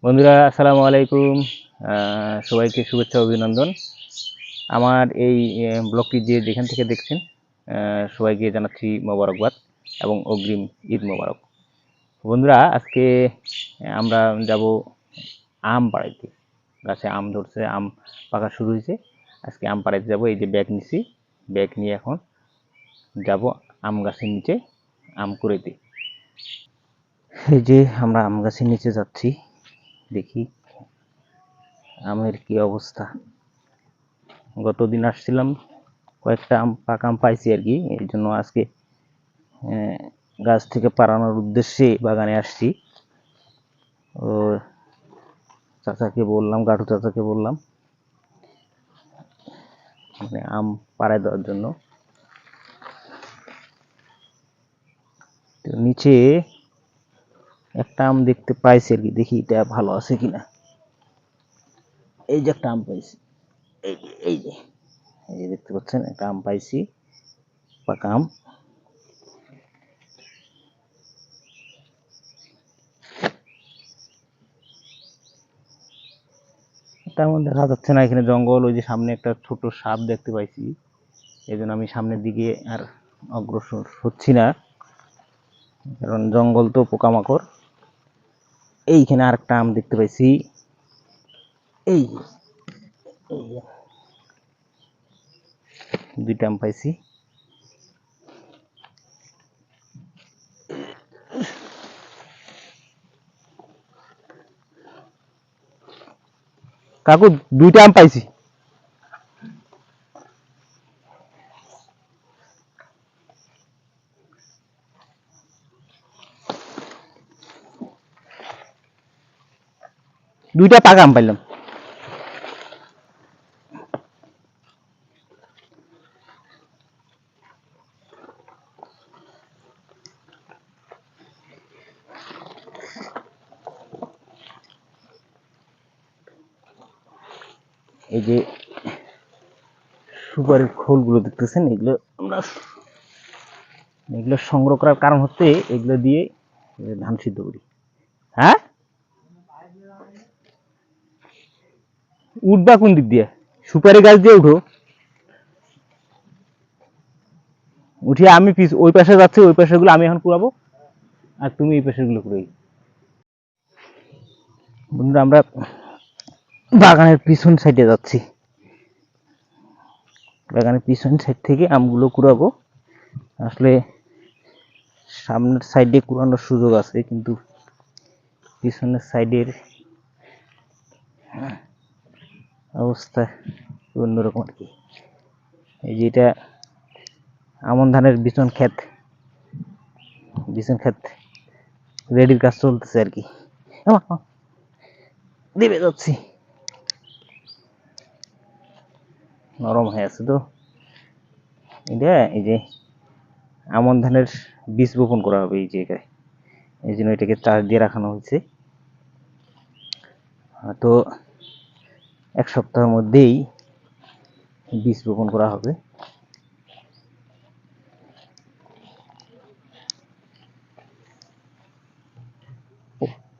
বন্ধুরা আসসালামু আলাইকুম। সবাইকে শুভেচ্ছা অভিনন্দন। আমার এই ব্লগটি যেখান থেকে দেখছেন সবাইকে জানাচ্ছি মোবারকবাদ এবং অগ্রিম ঈদ মোবারক। বন্ধুরা আজকে আমরা যাব আম পাড়াইতে। গাছে আম ধরছে, আম পাকা শুরু হয়েছে। আজকে আম পাড়াইতে যাব। এই যে ব্যাগ নিছি, ব্যাগ নিয়ে এখন যাব আম গাছের নিচে আম কুড়াইতে। এই যে আমরা আম গাছের নিচে যাচ্ছি, দেখি আমের কি অবস্থা। গতদিন আসছিলাম, কয়েকটা আম পাকা আম পাইছি আর কি, এই জন্য আজকে গাছ থেকে পাড়ানোর উদ্দেশ্যে বাগানে আসছি। ও চাচাকে বললাম, গাঠু চাচাকে বললাম মানে আম পাড়ায় দেওয়ার জন্য। তো নিচে একটা আম দেখতে পাইছি আর কি, দেখি এটা ভালো আছে কিনা। এই যে একটা আম পাইছি, এই যে এই যে এই যে দেখতে পাচ্ছেন একটা আম পাইছি, পাকা আম। তেমন দেখা যাচ্ছে না, এখানে জঙ্গল। ওই যে সামনে একটা ছোট সাপ দেখতে পাইছি, এই জন্য আমি সামনের দিকে আর অগ্রসর হচ্ছি না, কারণ জঙ্গল তো, পোকামাকড়। এইখানে আরেকটা আম দেখতে পাইছি, এই দুইটা আম পাইছি। কাকু দুইটা আম পাইছি। দুইটা পাকা আম পাইলাম। এই যে সুপারির খোলগুলো দেখতেছেন, এগুলো সংগ্রহ করার কারণ হচ্ছে এগুলো দিয়ে ধান সিদ্ধ করি। হ্যাঁ, উঠবা কোন দিক দিয়ে? সুপারি গাছ দিয়ে উঠো। উঠিয়ে আমি ওই পাশে যাচ্ছি, ওই পাশে গুলো আমি এখন কুড়াবো, আর তুমি এই পাশের গুলো কুড়াই। বন্ধুরা আমরা বাগানের পিছন সাইডে যাচ্ছি, বাগানের পিছন সাইড থেকে আমগুলো কুড়াবো। আসলে সামনের সাইডে কুড়ানোর সুযোগ আছে, কিন্তু পিছনের সাইডের অবস্থা অন্যরকম আর কি। এই যে এটা আমন ধানের বিচন ক্ষেত, বিচন ক্ষেত রেডির কাজ চলতেছে আর কি। দেবে যাচ্ছি, নরম হয়ে আছে তো এটা। এই যে আমন ধানের বীজ বপন করা হবে এই জায়গায়, এই জন্য এটাকে চাষ দিয়ে রাখানো হয়েছে। তো এক সপ্তাহের মধ্যেই বীজ বপন করা হবে।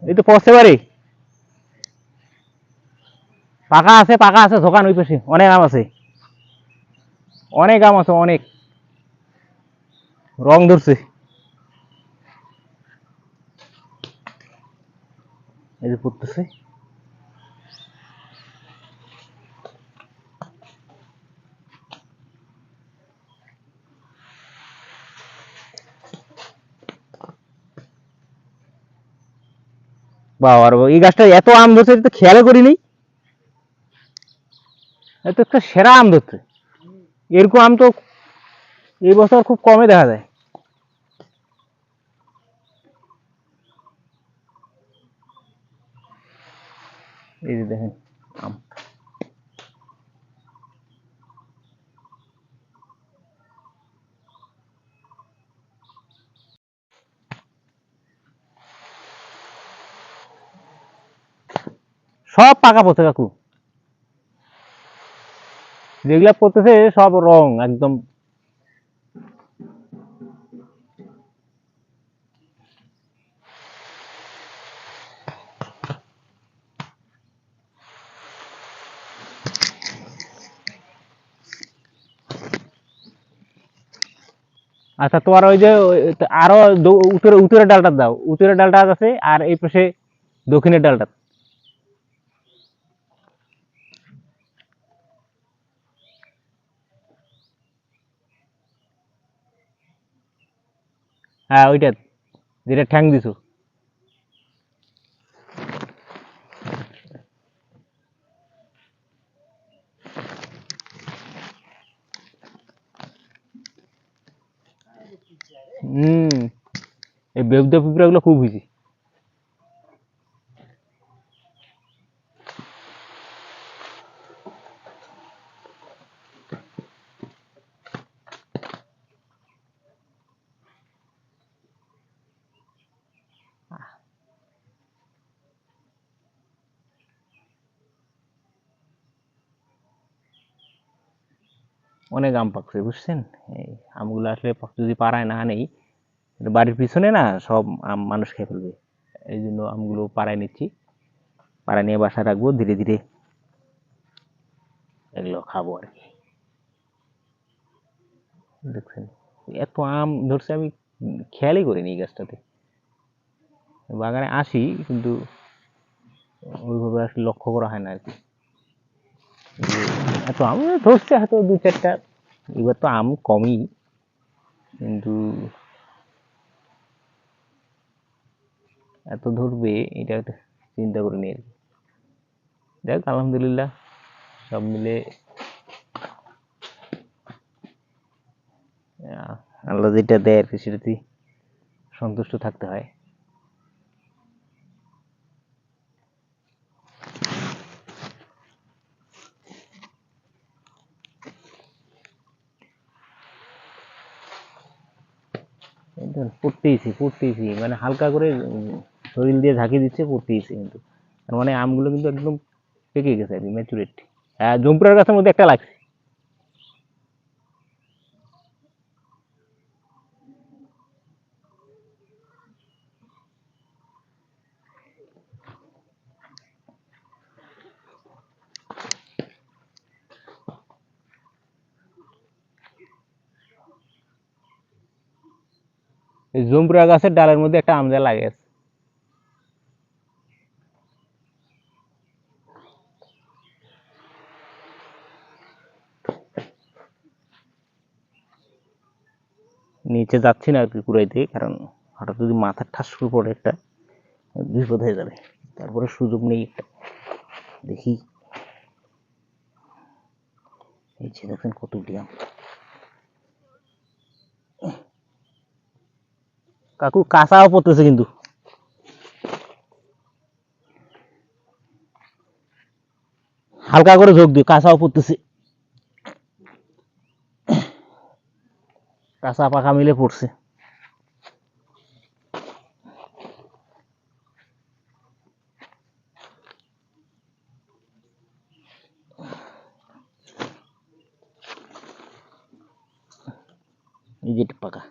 এই তো পৌঁছতে পারি, পাকা আছে, পাকা আছে, দোকান ওই পাশে অনেক আম আছে, অনেক আম আছে, অনেক রং ধরছে। এই যে পড়তেছে, বাবা এই গাছটা এত আম ধরছে, তো খেয়াল করিনি। এত একটা সেরা আম ধরছে, এরকম আম তো এই বছর খুব কমে দেখা যায়। এই যে দেখেন আম, সব পাকা পড়ছে কাকু, যেগুলা পড়তেছে সব রং একদম। আচ্ছা, তোমার ওই যে আরো উত্তরে উত্তরের ডালটা দাও, উত্তরের ডালটা আছে আর এই পাশে দক্ষিণের ডালটা। হ্যাঁ, ওইটা যেটা ঠ্যাং দিছো। হম, এই বেবদা পিঁপড়া গুলো খুব হয়েছে। অনেক আম পাকছে বুঝছেন। এই আমগুলো আসলে যদি পাড়ায় না নেই, বাড়ির পিছনে না সব আম মানুষ খেয়ে ফেলবে। এই জন্য আমগুলো পাড়ায় নিচ্ছি, পাড়ায় নিয়ে বাসায় রাখবো, ধীরে ধীরে এগুলো খাবো আর কি। দেখছেন এত আম ধরছে, আমি খেয়ালই করিনি এই গাছটাতে। বাগানে আসি কিন্তু ওইভাবে আসলে লক্ষ্য করা হয় না আর কি। এত আম ধরছে হয়তো দু চারটা, এবার তো আম কমই, কিন্তু এত ধরবে এটা একটা চিন্তা করিনি আর কি। দেখ আলহামদুলিল্লাহ, সব মিলে আল্লাহ যেটা দেয় আর কি সেটাতেই সন্তুষ্ট থাকতে হয়। পড়তেইছি পড়তেইছি, মানে হালকা করে শরীর দিয়ে ঝাঁকি দিচ্ছে, পড়তেইছি কিন্তু। তার মানে আমগুলো কিন্তু একদম পেকে গেছে আর কি, ম্যাচুরেট। হ্যাঁ, জম্পুরার গাছের মধ্যে একটা লাগছে। এই জম্পুরা গাছের ডালের মধ্যে একটা আমজা লাগে আছে। নিচে যাচ্ছি না আর কি কুড়াইতে, কারণ হঠাৎ যদি মাথার ঠাস করে পড়ে একটা, বিপদ হয়ে যাবে। তারপরে সুযোগ নেই একটা, দেখি। এই যে দেখেন কতগুলি আম। কাকু কাঁচাও পড়তেছে কিন্তু, হালকা করে ঝোঁক দিও, কাঁচাও পড়তেছে। কাঁচা পাকা মিলে পড়ছে। এই যেটা পাকা,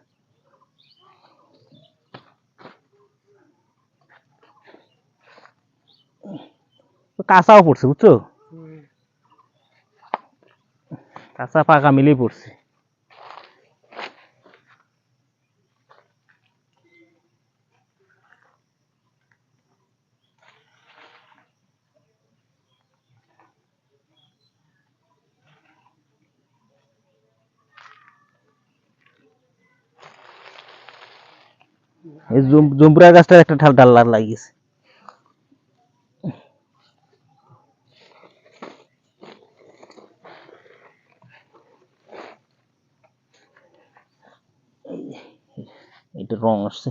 কাঁচাও পড়ছে বুঝছো, কাঁচা পাকা মিলেই পড়ছে। এই জম্পুরা গাছটার একটা ডাল লাগিয়েছে। এটা রং আসছে।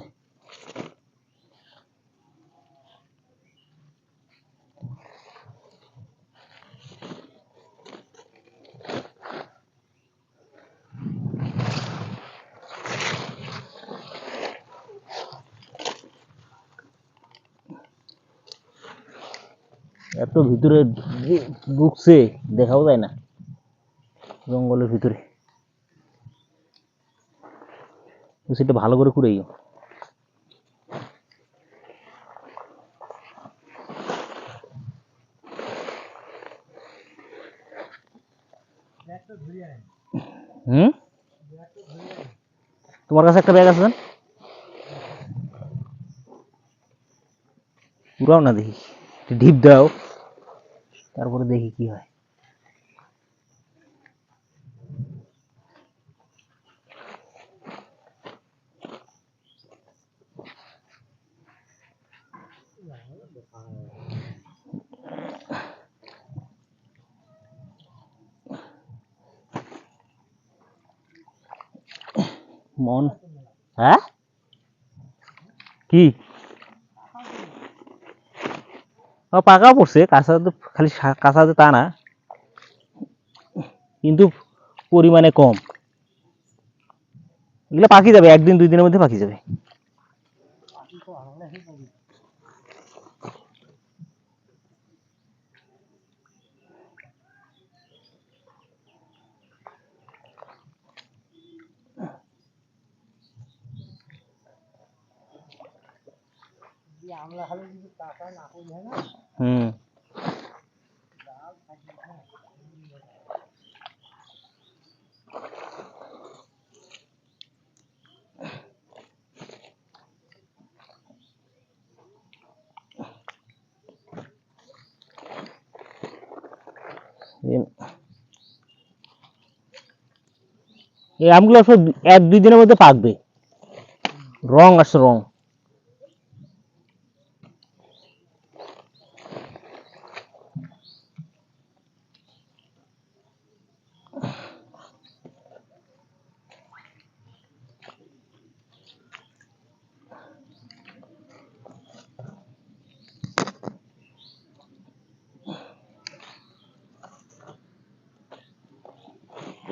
এত ভিতরে ঢুকছে, দেখাও যায় না জঙ্গলের ভিতরে। সেটা ভালো করে কুড়াইও। হুম, তোমার কাছে একটা ব্যাগ আছে না? পুরাও না দেখি, ঢিপ দাও, তারপরে দেখি কি হয়। মন হ্যাঁ কি পাকাও পড়ছে, কাঁচা তো খালি কাঁচা যে তা না, কিন্তু পরিমাণে কম। এগুলো পাকি যাবে, একদিন 2 দিনের মধ্যে পাকি যাবে। হুম এই আমগুলো সব 1-2 দিনের মধ্যে পাকবে। রং আসছে, রং।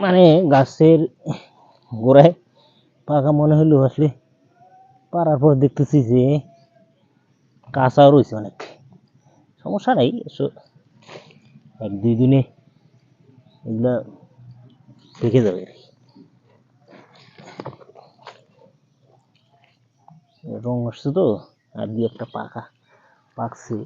মানে গাছের গোড়ায় পাকা মনে হলো, আসলে পারার পর দেখতেছি যে কাঁচাও রয়েছে অনেক। সমস্যা নাই, 1-2 দিনে এগুলা পেকে যাবে। রং আসছে তো, আর 2-1টা পাকছে।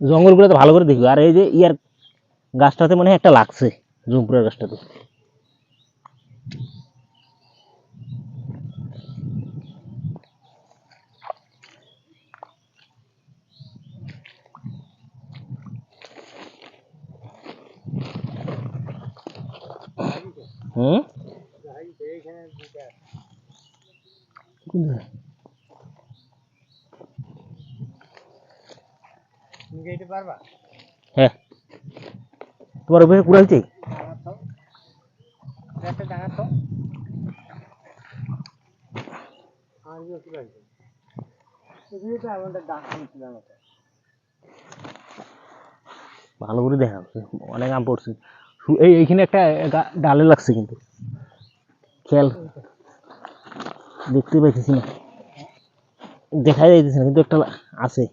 জঙ্গলগুলো তো ভালো করে দেখবে। আর এই যে ইয়ার গাছটাতে মনে হয় একটা লাগছে, জুমপুরের গাছটাতে। হুম হ্যাঁ, তোমার উপরে পুরা হয়েছে। ভালো করে দেখা যাচ্ছে, অনেক আম পড়ছে। এইখানে একটা ডালে লাগছে, কিন্তু খেয়াল দেখতে পাইতেছি না, দেখা যাইতেছে না, কিন্তু একটা আছে।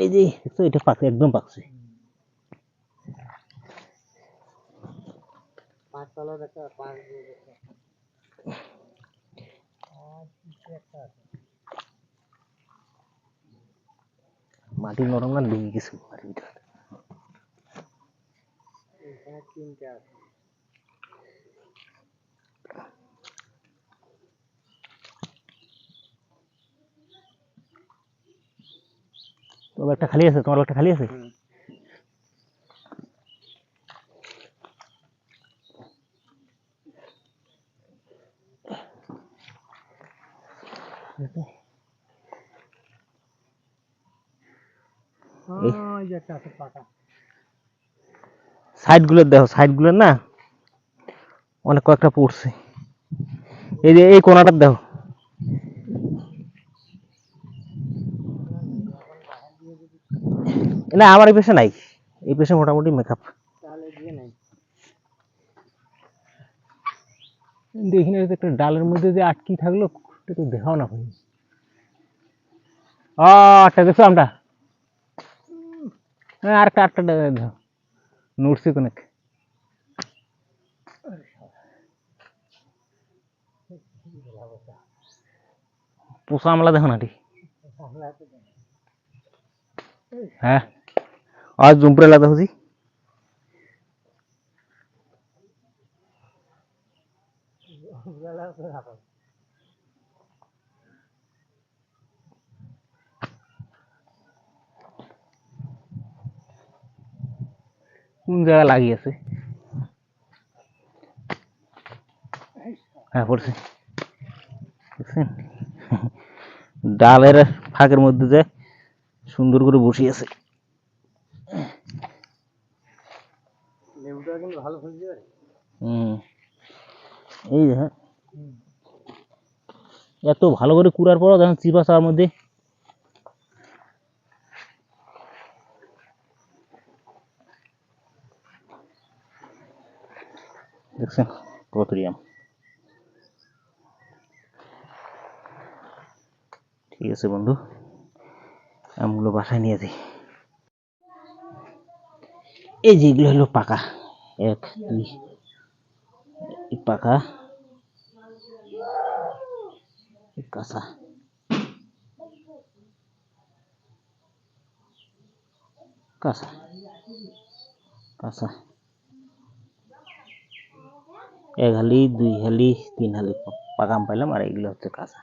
এই যে দেখছো, এটা পাকছে, একদম পাকছে। মাটি নরম না, ঢুকে গেছে মাটির ভিতরে। তোমার একটা খালি আছে, তোমার একটা খালি আছে। সাইড গুলোর দেখো, সাইড গুলোর না অনেক কয়েকটা পড়ছে। এই যে এই কোনাটার দেখো। না, আমার এই পেশে নাই, এই পেশে মোটামুটি মেকআপ। এখানে একটা ডালের মধ্যে যে আটকি থাকলো, এটা তো দেখাও না ভাই। আচ্ছা, দেখছো আমটা? আরেকটা আটটা নড়ছে অনেক। পোষা আমলা দেখো না হ্যাঁ আর জুমপুরে লাগা হচ্ছি কোন জায়গা লাগিয়েছে হ্যাঁ পড়ছে দেখছেন ডালের ফাঁকের মধ্যে যে সুন্দর করে বসিয়েছে এই যে হ্যাঁ এত ভালো করে কুড়ার পরও দেখেন চিপা চার মধ্যে দেখছেন কতরি আম। ঠিক আছে বন্ধু, আমগুলো বাসায় নিয়ে যাই। এই যেগুলো হলো পাকা, 1 2 পাকা, কাঁচা কাঁচা কাঁচা 1 হালি 2 হালি 3 হালি পাকা আম পাইলাম, আর এগুলো হচ্ছে কাঁচা।